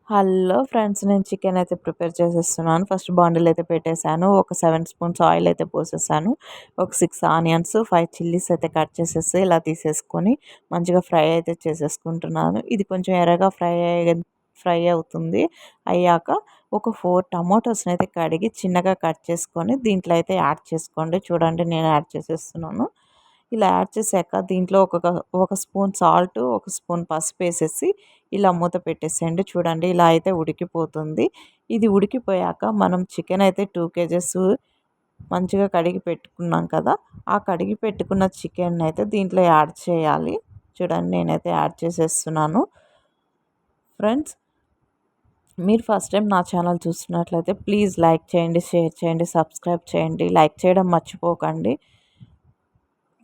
Hello friends, నేను chicken అయితే prepare చేసేస్తున్నాను. ఫస్ట్ బాండిల్ అయితే పెట్టేశాను. ఒక 7 స్పూన్స్ ఆయిల్ అయితే పోసేసాను. ఒక 6 ఆనియన్స్, 5 చిల్లీస్ అయితే కట్ చేసేసి ఇలా తీసేసుకొని మంచిగా ఫ్రై అయితే చేసేసుకుంటున్నాను. ఇది కొంచెం ఎర్రగా ఫ్రై అవుతుంది. అయ్యాక ఒక 4 టమాటోస్ని అయితే కడిగి చిన్నగా కట్ చేసుకొని దీంట్లో అయితే యాడ్ చేసుకోండి. చూడండి, నేను యాడ్ చేసేస్తున్నాను. ఇలా యాడ్ చేశాక దీంట్లో ఒక స్పూన్ సాల్ట్, ఒక స్పూన్ పసుపు వేసేసి ఇలా మూత పెట్టేసేయండి. చూడండి, ఇలా అయితే ఉడికిపోతుంది. ఇది ఉడికిపోయాక మనం చికెన్ అయితే 2 కేజెస్ మంచిగా కడిగి పెట్టుకున్నాం కదా, ఆ కడిగి పెట్టుకున్న చికెన్ అయితే దీంట్లో యాడ్ చేయాలి. చూడండి, నేనైతే యాడ్ చేసేస్తున్నాను. ఫ్రెండ్స్, మీరు ఫస్ట్ టైం నా ఛానల్ చూస్తున్నట్లయితే ప్లీజ్ లైక్ చేయండి, షేర్ చేయండి, సబ్స్క్రైబ్ చేయండి. లైక్ చేయడం మర్చిపోకండి.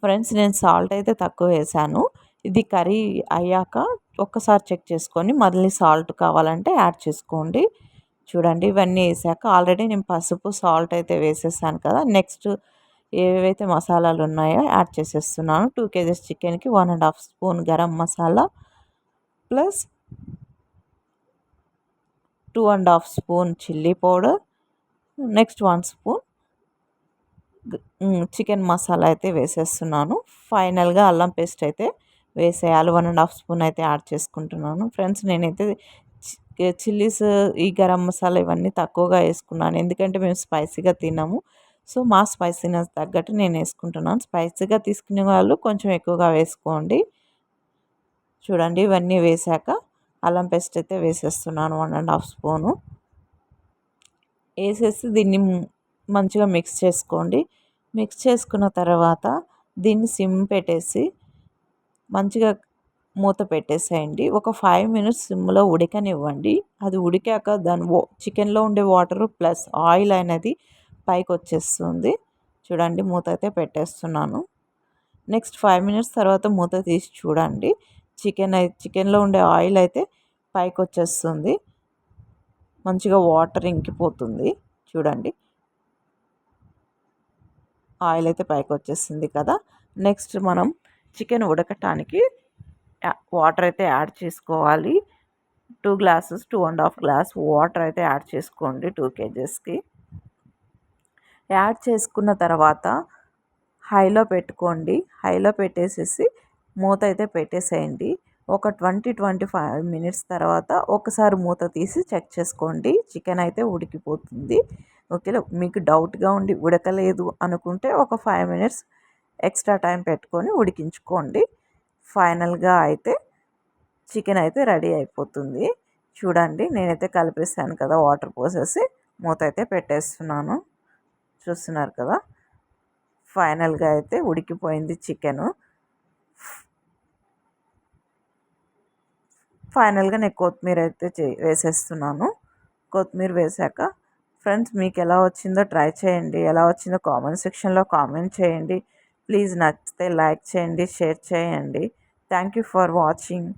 ఫ్రెండ్స్, నేను సాల్ట్ అయితే తక్కువ వేసాను. ఇది కర్రీ అయ్యాక ఒక్కసారి చెక్ చేసుకొని మళ్ళీ సాల్ట్ కావాలంటే యాడ్ చేసుకోండి. చూడండి, ఇవన్నీ వేసాక ఆల్రెడీ నేను పసుపు, సాల్ట్ అయితే వేసేసాను కదా. నెక్స్ట్ ఏవైతే మసాలాలు ఉన్నాయో యాడ్ చేసేస్తున్నాను. 2 కేజెస్ చికెన్కి 1.5 spoon garam masala plus 2.5 spoon chilli powder, next 1 spoon chicken masala అయితే వేసేస్తున్నాను. ఫైనల్గా అల్లం పేస్ట్ అయితే వేసేయాలి. 1.5 స్పూన్ అయితే యాడ్ చేసుకుంటున్నాను. ఫ్రెండ్స్, నేనైతే చిల్లీస్, ఈ గరం మసాలా ఇవన్నీ తక్కువగా వేసుకున్నాను. ఎందుకంటే మేము స్పైసీగా తినము. సో మా స్పైసీనెస్ తగ్గట్టు నేను వేసుకుంటున్నాను. స్పైసీగా తీసుకునే వాళ్ళు కొంచెం ఎక్కువగా వేసుకోండి. చూడండి, ఇవన్నీ వేసాక అల్లం పేస్ట్ అయితే వేసేస్తున్నాను 1.5 స్పూను. వేసేసి దీన్ని మంచిగా మిక్స్ చేసుకోండి. మిక్స్ చేసుకున్న తర్వాత దీన్ని సిమ్ పెట్టేసి మంచిగా మూత పెట్టేసేయండి. ఒక 5 మినిట్స్ సిమ్లో ఉడకనివ్వండి. అది ఉడికాక దాని చికెన్లో ఉండే వాటర్ ప్లస్ ఆయిల్ అనేది పైకి వచ్చేస్తుంది. చూడండి, మూత అయితే పెట్టేస్తున్నాను. నెక్స్ట్ 5 మినిట్స్ తర్వాత మూత తీసి చూడండి, చికెన్లో ఉండే ఆయిల్ అయితే పైకి వచ్చేస్తుంది. మంచిగా వాటర్ ఇంకిపోతుంది. చూడండి, ఆయిల్ అయితే పైకి వచ్చేసింది కదా. నెక్స్ట్ మనం చికెన్ ఉడకటానికి వాటర్ అయితే యాడ్ చేసుకోవాలి. 2 గ్లాసెస్, 2.5 గ్లాస్ వాటర్ అయితే యాడ్ చేసుకోండి 2 కేజెస్కి. యాడ్ చేసుకున్న తర్వాత హైలో పెట్టుకోండి. హైలో పెట్టేసేసి మూత అయితే పెట్టేసేయండి. ఒక 20-25 మినిట్స్ తర్వాత ఒకసారి మూత తీసి చెక్ చేసుకోండి. చికెన్ అయితే ఉడికిపోతుంది. ఓకేనా? మీకు డౌట్గా ఉండి ఉడకలేదు అనుకుంటే ఒక 5 మినిట్స్ ఎక్స్ట్రా టైం పెట్టుకొని ఉడికించుకోండి. ఫైనల్గా అయితే చికెన్ అయితే రెడీ అయిపోతుంది. చూడండి, నేనైతే కలిపేసాను కదా, వాటర్ పోసేసి మూత అయితే పెట్టేస్తున్నాను. చూస్తున్నారు కదా, ఫైనల్గా అయితే ఉడికిపోయింది చికెను. ఫైనల్గా నేను కొత్తిమీర అయితే వేసేస్తున్నాను. కొత్తిమీర వేసాక ఫ్రెండ్స్, మీకు ఎలా వచ్చిందో ట్రై చేయండి. ఎలా వచ్చిందో కామెంట్ సెక్షన్లో కామెంట్ చేయండి. ప్లీజ్ నచ్చితే లైక్ చేయండి, షేర్ చేయండి. Thank you for watching.